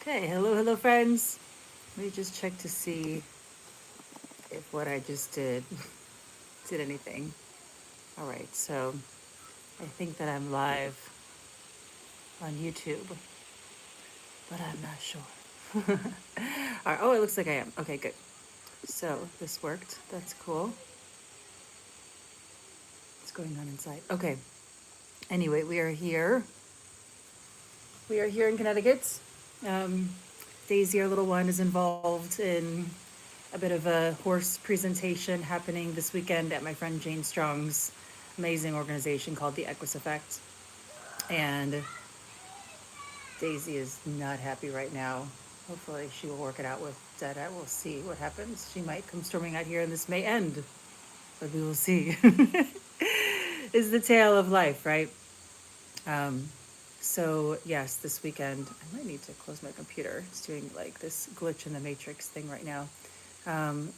Okay, hello friends. Let me just check to see if what I just did did anything. All right, so I think that I'm live on YouTube, but I'm not sure. All right, oh, it looks like I am. Okay, good. So this worked. That's cool. What's going on inside? Okay. Anyway, we are here. We are here in Connecticut. Um, Daisy, our little one, is involved in a bit of a horse presentation happening this weekend at my friend Jane Strong's amazing organization called the Equus Effect. And Daisy is not happy right now. Hopefully, she will work it out with Dada. We'll see what happens. She might come storming out here, and this may end, but we will see. Is the tale of life, right? Um, so yes, this weekend I might need to close my computer. It's doing like this glitch in the matrix thing right now.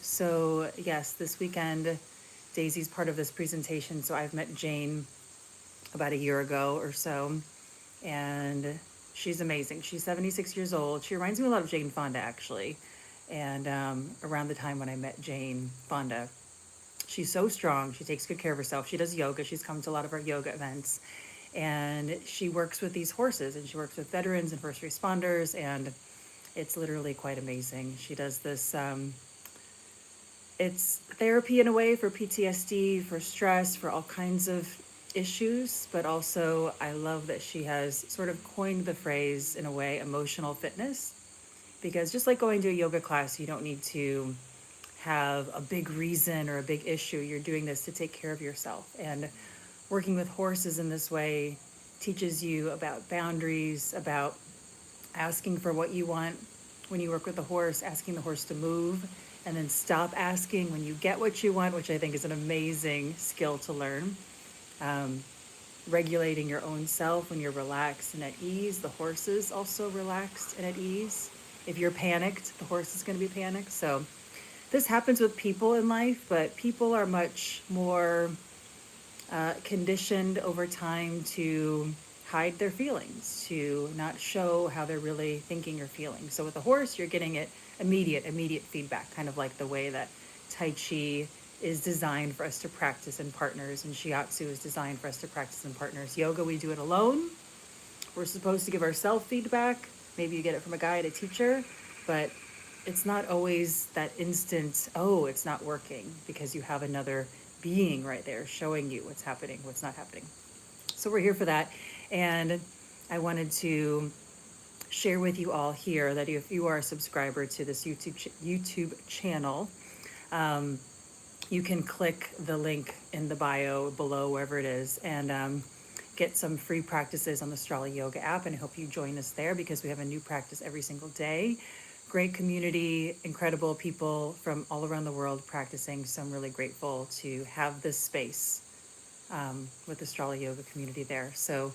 So yes, this weekend Daisy's part of this presentation. So I've met Jane about a year ago or so, and she's amazing. She's 76 years old. She reminds me a lot of Jane Fonda actually. And around the time when I met Jane Fonda, she's so strong. She takes good care of herself. She does yoga. She's come to a lot of our yoga events. And she works with these horses and she works with veterans and first responders. And it's literally quite amazing. She does this, it's therapy in a way for PTSD, for stress, for all kinds of issues. But also, I love that she has sort of coined the phrase, in a way, emotional fitness. Because just like going to a yoga class, you don't need to have a big reason or a big issue. You're doing this to take care of yourself. And working with horses in this way teaches you about boundaries, about asking for what you want when you work with the horse, asking the horse to move, and then stop asking when you get what you want, which I think is an amazing skill to learn. Um, Regulating your own self when you're relaxed and at ease. The horse is also relaxed and at ease. If you're panicked, the horse is going to be panicked. So this happens with people in life, but people are much more conditioned over time to hide their feelings, to not show how they're really thinking or feeling. So with a horse, you're getting it immediate feedback, kind of like the way that Tai Chi is designed for us to practice in partners, and Shiatsu is designed for us to practice in partners. Yoga, we do it alone. We're supposed to give ourselves feedback. Maybe you get it from a guide, a teacher, but it's not always that instant, oh, it's not working, because you have another being right there showing you what's happening, what's not happening. So we're here for that. And I wanted to share with you all here that if you are a subscriber to this YouTube channel, um, you can click the link in the bio below, wherever it is, and get some free practices on the Strala Yoga app. And I hope you join us there because we have a new practice every single day. Great community, incredible people from all around the world practicing. So I'm really grateful to have this space with the Strala Yoga community there. So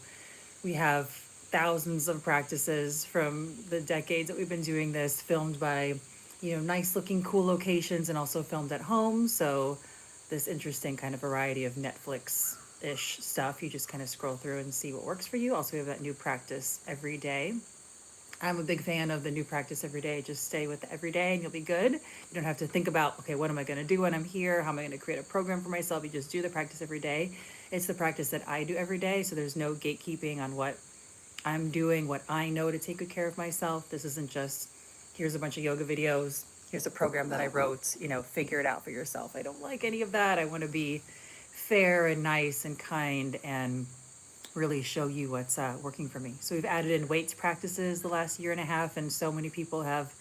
we have thousands of practices from the decades that we've been doing this, filmed by, nice looking, cool locations, and also filmed at home. So this interesting kind of variety of Netflix-ish stuff. You just kind of scroll through and see what works for you. Also, we have that new practice every day. I'm a big fan of the new practice every day. Just stay with the every day and you'll be good. You don't have to think about, okay, what am I going to do when I'm here? How am I going to create a program for myself? You just do the practice every day. It's the practice that I do every day. So there's no gatekeeping on what I'm doing, what I know to take good care of myself. This isn't just, here's a bunch of yoga videos. Here's a program that I wrote, figure it out for yourself. I don't like any of that. I want to be fair and nice and kind and really show you what's working for me. So we've added in weights practices the last year and a half, and so many people have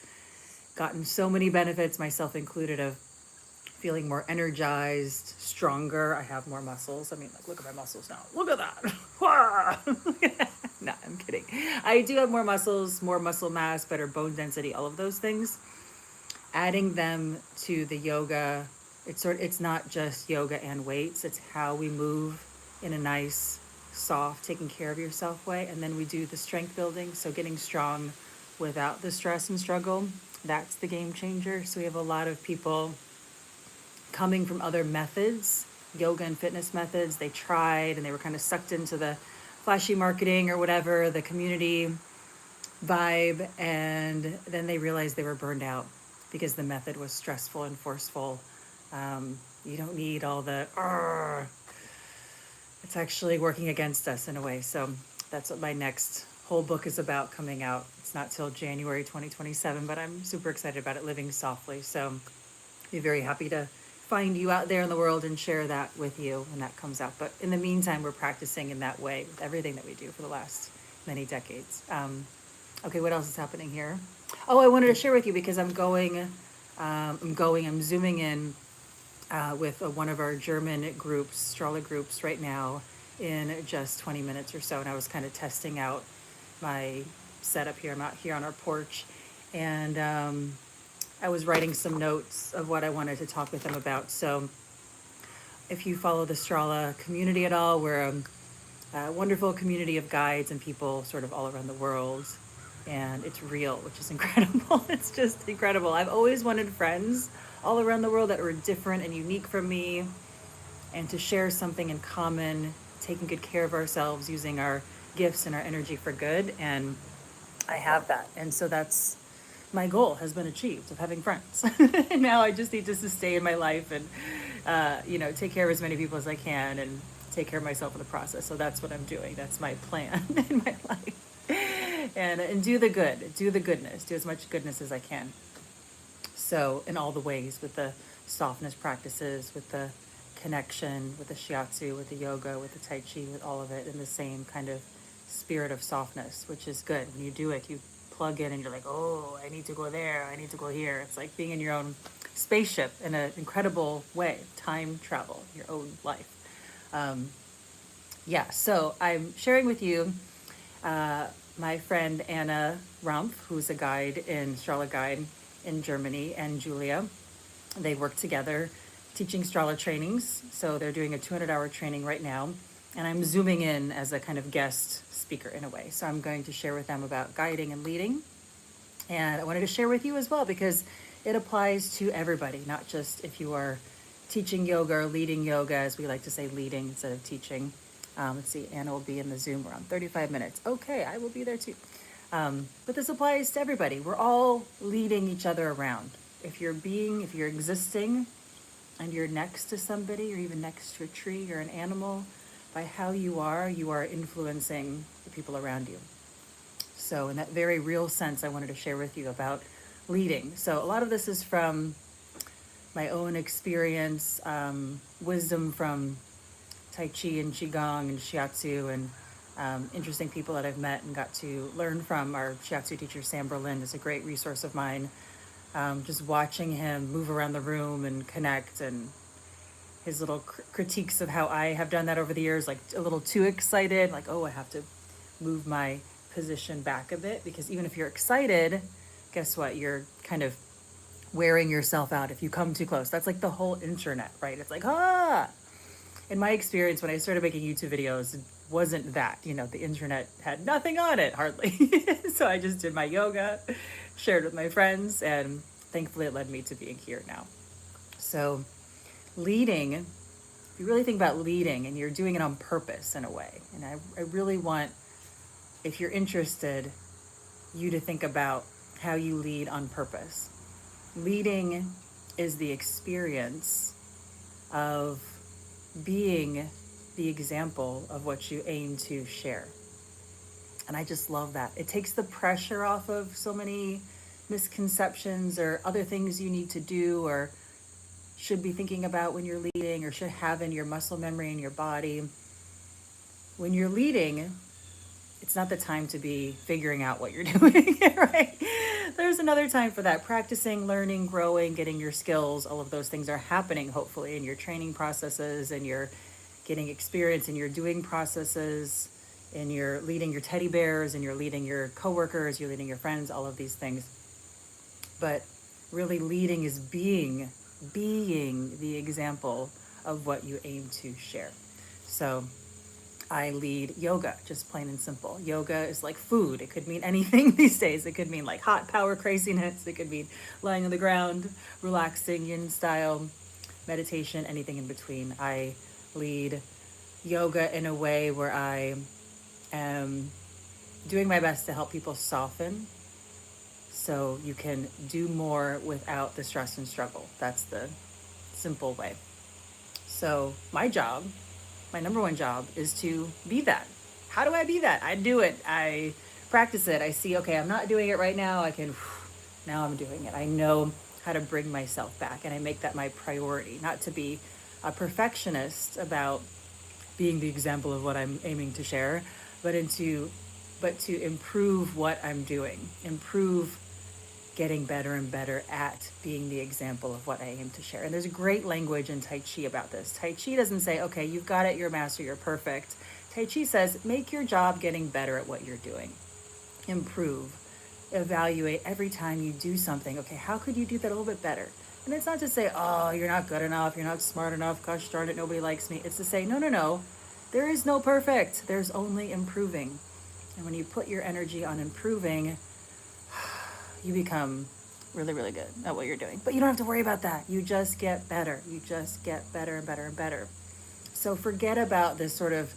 gotten so many benefits, myself included, of feeling more energized, stronger. I have more muscles. I mean, like, look at my muscles now. Look at that. No, I'm kidding. I do have more muscles, more muscle mass, better bone density, all of those things. Adding them to the yoga, it's not just yoga and weights, it's how we move in a nice, soft, taking care of yourself way. And then we do the strength building, so getting strong without the stress and struggle. That's the game changer. So we have a lot of people coming from other methods, yoga and fitness methods. They tried and they were kind of sucked into the flashy marketing or whatever, the community vibe, and then they realized they were burned out because the method was stressful and forceful. You don't need all the it's actually working against us in a way. So that's what my next whole book is about, coming out. It's not till January 2027, but I'm super excited about it, Living Softly. So be very happy to find you out there in the world and share that with you when that comes out. But in the meantime, we're practicing in that way with everything that we do for the last many decades. Okay, what else is happening here? Oh, I wanted to share with you because I'm zooming in with one of our German groups, Strala groups, right now in just 20 minutes or so. And I was kind of testing out my setup here. I'm out here on our porch, and I was writing some notes of what I wanted to talk with them about. So if you follow the Strala community at all, we're a wonderful community of guides and people sort of all around the world. And it's real, which is incredible. It's just incredible. I've always wanted friends all around the world that were different and unique from me, and to share something in common, taking good care of ourselves, using our gifts and our energy for good. And I have that. And so that's my goal has been achieved, of having friends. And now I just need to sustain my life and, take care of as many people as I can and take care of myself in the process. So that's what I'm doing. That's my plan in my life. And do the good, do the goodness, do as much goodness as I can. So in all the ways, with the softness practices, with the connection, with the shiatsu, with the yoga, with the tai chi, with all of it in the same kind of spirit of softness, which is good. When you do it, you plug in and you're like, oh, I need to go there, I need to go here. It's like being in your own spaceship in an incredible way, time travel, your own life. Yeah, so I'm sharing with you my friend Anna Rumpf, who's a guide in Strala Guide in Germany, and Julia. They work together teaching Strala trainings. So they're doing a 200-hour training right now. And I'm zooming in as a kind of guest speaker in a way. So I'm going to share with them about guiding and leading. And I wanted to share with you as well because it applies to everybody, not just if you are teaching yoga or leading yoga, as we like to say, leading instead of teaching. Let's see, Anna will be in the Zoom around 35 minutes. Okay, I will be there too. But this applies to everybody. We're all leading each other around. If you're existing and you're next to somebody or even next to a tree or an animal, by how you are influencing the people around you. So in that very real sense, I wanted to share with you about leading. So a lot of this is from my own experience, wisdom from Tai Chi and Qigong and Shiatsu, and interesting people that I've met and got to learn from. Our Shiatsu teacher, Sam Berlin, is a great resource of mine. Just watching him move around the room and connect, and his little critiques of how I have done that over the years, like a little too excited, like, oh, I have to move my position back a bit, because even if you're excited, guess what? You're kind of wearing yourself out if you come too close. That's like the whole internet, right? It's like, in my experience, when I started making YouTube videos, it wasn't that, the internet had nothing on it, hardly. So I just did my yoga, shared with my friends, and thankfully it led me to being here now. So leading, if you really think about leading and you're doing it on purpose in a way, and I really want, if you're interested, you to think about how you lead on purpose. Leading is the experience of being the example of what you aim to share. And I just love that. It takes the pressure off of so many misconceptions or other things you need to do or should be thinking about when you're leading, or should have in your muscle memory in your body. When you're leading, it's not the time to be figuring out what you're doing, right? There's another time for that. Practicing, learning, growing, getting your skills, all of those things are happening, hopefully, in your training processes, and you're getting experience in your doing processes, and you're leading your teddy bears, and you're leading your coworkers, you're leading your friends, all of these things. But really leading is being the example of what you aim to share. So I lead yoga, just plain and simple. Yoga is like food. It could mean anything these days. It could mean like hot power craziness. It could mean lying on the ground, relaxing, yin style, meditation, anything in between. I lead yoga in a way where I am doing my best to help people soften so you can do more without the stress and struggle. That's the simple way. So, my number one job is to be that. How do I be that? I do it. I practice it. I see, okay, I'm not doing it right now. Now I'm doing it. I know how to bring myself back, and I make that my priority, not to be a perfectionist about being the example of what I'm aiming to share, but into but to improve what I'm doing, improve getting better and better at being the example of what I aim to share. And there's great language in Tai Chi about this. Tai Chi doesn't say, okay, you've got it, you're a master, you're perfect. Tai Chi says, make your job getting better at what you're doing. Improve, evaluate every time you do something. Okay, how could you do that a little bit better? And it's not to say, oh, you're not good enough, you're not smart enough, gosh darn it, nobody likes me. It's to say, no, no, no, there is no perfect. There's only improving. And when you put your energy on improving, you become really, really good at what you're doing. But you don't have to worry about that. You just get better. You just get better and better and better. So forget about this sort of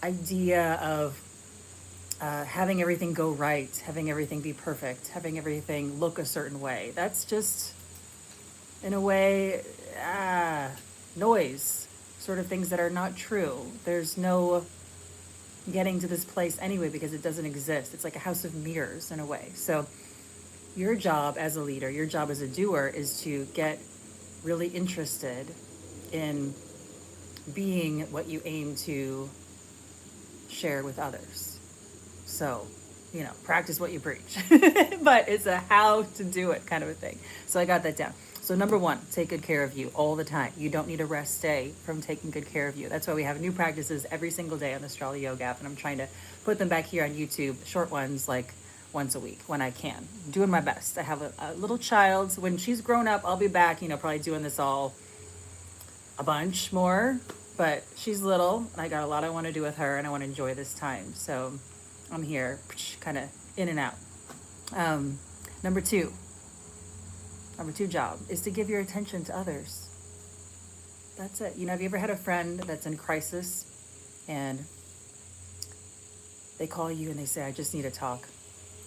idea of having everything go right, having everything be perfect, having everything look a certain way. That's just, in a way, noise, sort of things that are not true. There's no getting to this place anyway because it doesn't exist. It's like a house of mirrors in a way. So your job as a leader, your job as a doer is to get really interested in being what you aim to share with others. So, practice what you preach, but it's a how to do it kind of a thing. So I got that down. So number one, take good care of you all the time. You don't need a rest day from taking good care of you. That's why we have new practices every single day on the Strala Yoga app, and I'm trying to put them back here on YouTube, short ones like once a week when I can. I'm doing my best. I have a little child. When she's grown up, I'll be back, probably doing this all a bunch more, but she's little and I got a lot I want to do with her and I want to enjoy this time. So I'm here kind of in and out. Um, number two job is to give your attention to others. That's it. Have you ever had a friend that's in crisis and they call you and they say, I just need to talk?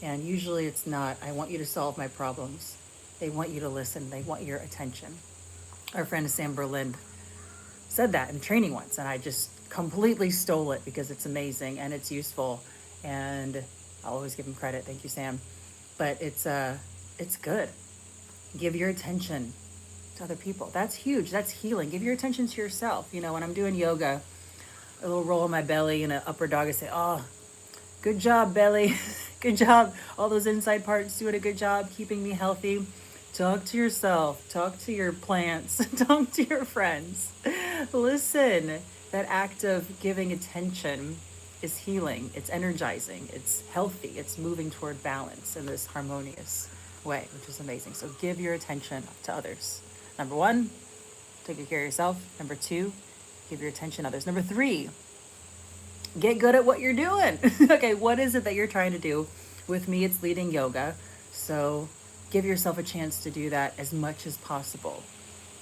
And usually it's not, I want you to solve my problems. They want you to listen. They want your attention. Our friend Sam Berlin said that in training once, and I just completely stole it because it's amazing and it's useful. And I'll always give him credit. Thank you, Sam. But it's good. Give your attention to other people. That's huge. That's healing. Give your attention to yourself. When I'm doing yoga, a little roll in my belly and an upward dog, I say, oh, good job, belly. Good job. All those inside parts doing a good job keeping me healthy. Talk to yourself. Talk to your plants. Talk to your friends. Listen. That act of giving attention is healing. It's energizing. It's healthy. It's moving toward balance in this harmonious way, which is amazing. So give your attention to others. Number one, take good care of yourself. Number two, give your attention to others. Number three, get good at what you're doing. Okay, what is it that you're trying to do? With me, it's leading yoga. So give yourself a chance to do that as much as possible.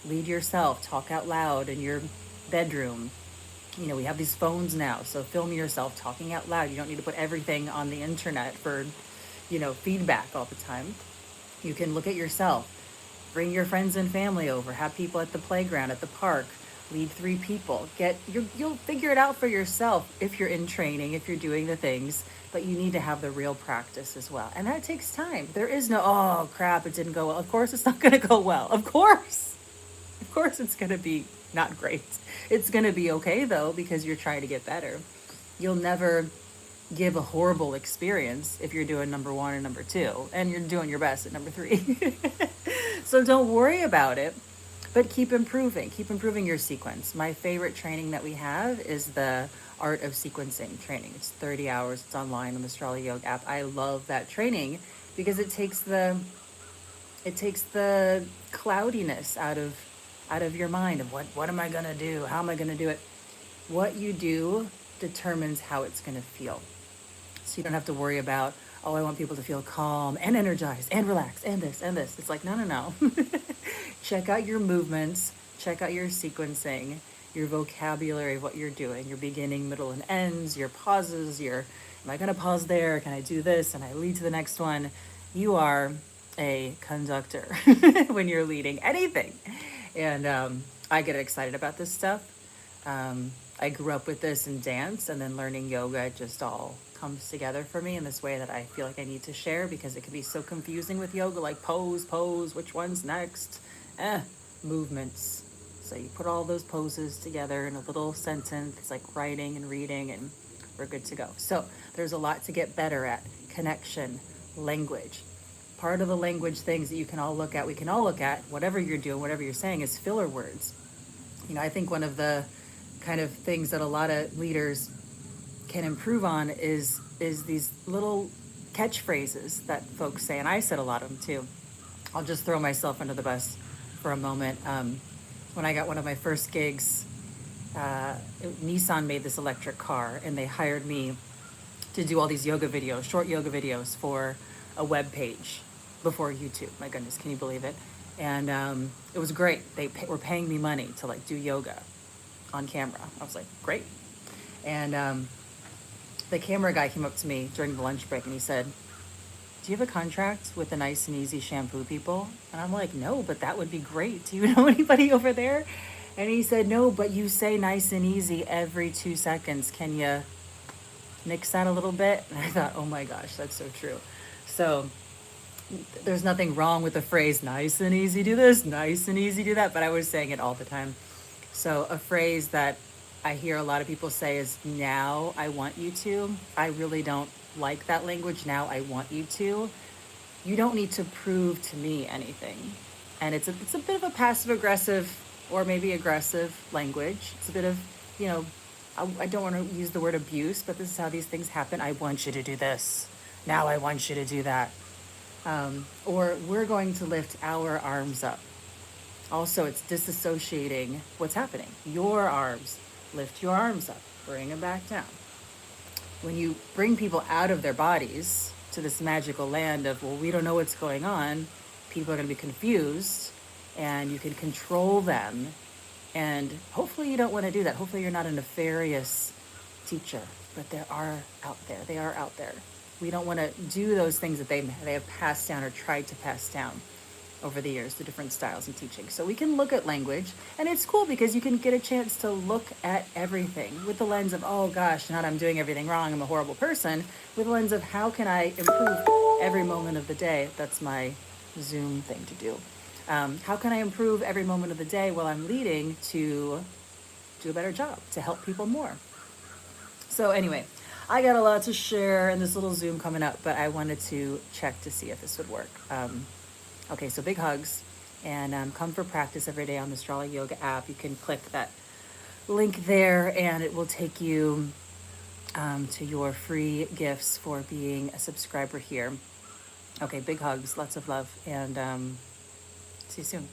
Lead yourself. Talk out loud in your bedroom. We have these phones now, so film yourself talking out loud. You don't need to put everything on the internet for, feedback all the time. You can look at yourself. Bring your friends and family over. Have people at the playground, at the park. Lead 3 people. You'll figure it out for yourself if you're in training, if you're doing the things, but you need to have the real practice as well. And that takes time. There is no, oh crap, it didn't go well. Of course it's not going to go well. Of course it's going to be not great. It's going to be okay though, because you're trying to get better. You'll never give a horrible experience if you're doing number 1 and number 2, and you're doing your best at number 3. So don't worry about it. But keep improving your sequence. My favorite training that we have is the Art of Sequencing training. It's 30 hours. It's online on the Strala Yoga app. I love that training because it takes the cloudiness out of your mind of what am I going to do? How am I going to do it? What you do determines how it's going to feel. So you don't have to worry about, oh, I want people to feel calm and energized and relaxed and this and this. It's like, no. Check out your movements, check out your sequencing, your vocabulary of what you're doing, your beginning, middle, and ends, your pauses, your Am I going to pause there? Can I do this? And I lead to the next one. You are a conductor when you're leading anything. And I get excited about this stuff. I grew up with this in dance, and then learning yoga just all comes together for me in this way that I feel like I need to share, because it can be so confusing with yoga, like pose, which one's next? Movements. So you put all those poses together in a little sentence. It's like writing and reading, and we're good to go. So there's a lot to get better at. Connection, language. Part of the language things that you can all look at, we can all look at, whatever you're doing, whatever you're saying, is filler words. I think one of the kind of things that a lot of leaders can improve on is these little catchphrases that folks say, and I said a lot of them too. I'll just throw myself under the bus for a moment. When I got one of my first gigs, Nissan made this electric car, and they hired me to do all these yoga videos, short yoga videos for a web page before YouTube. My goodness, can you believe it? And it was great. They were paying me money to like do yoga on camera. I was like, great. And the camera guy came up to me during the lunch break, and he said, do you have a contract with the Nice and Easy shampoo people? And I'm like, no, but that would be great. Do you know anybody over there? And he said, no, but you say nice and easy every 2 seconds. Can you nix that a little bit? And I thought, oh my gosh, that's so true. So there's nothing wrong with the phrase nice and easy do this, nice and easy do that, but I was saying it all the time. So a phrase that I hear a lot of people say is, now I want you to. I really don't like that language, now I want you to. You don't need to prove to me anything. And it's a bit of a passive aggressive or maybe aggressive language. It's a bit of, I don't want to use the word abuse, but this is how these things happen. I want you to do this. Now I want you to do that. Or we're going to lift our arms up. Also, it's disassociating what's happening. Your arms, lift your arms up, bring them back down. When you bring people out of their bodies to this magical land of, well, we don't know what's going on, people are going to be confused, and you can control them. And hopefully you don't want to do that. Hopefully you're not a nefarious teacher, but they are out there. We don't want to do those things that they have passed down or tried to pass down over the years, the different styles of teaching. So we can look at language, and it's cool because you can get a chance to look at everything with the lens of, oh gosh, not I'm doing everything wrong, I'm a horrible person, with the lens of how can I improve every moment of the day. That's my Zoom thing to do. How can I improve every moment of the day while I'm leading to do a better job, to help people more? So anyway, I got a lot to share in this little Zoom coming up, but I wanted to check to see if this would work. Okay, so big hugs, and come for practice every day on the Strala Yoga app. You can click that link there, and it will take you to your free gifts for being a subscriber here. Okay, big hugs, lots of love, and see you soon.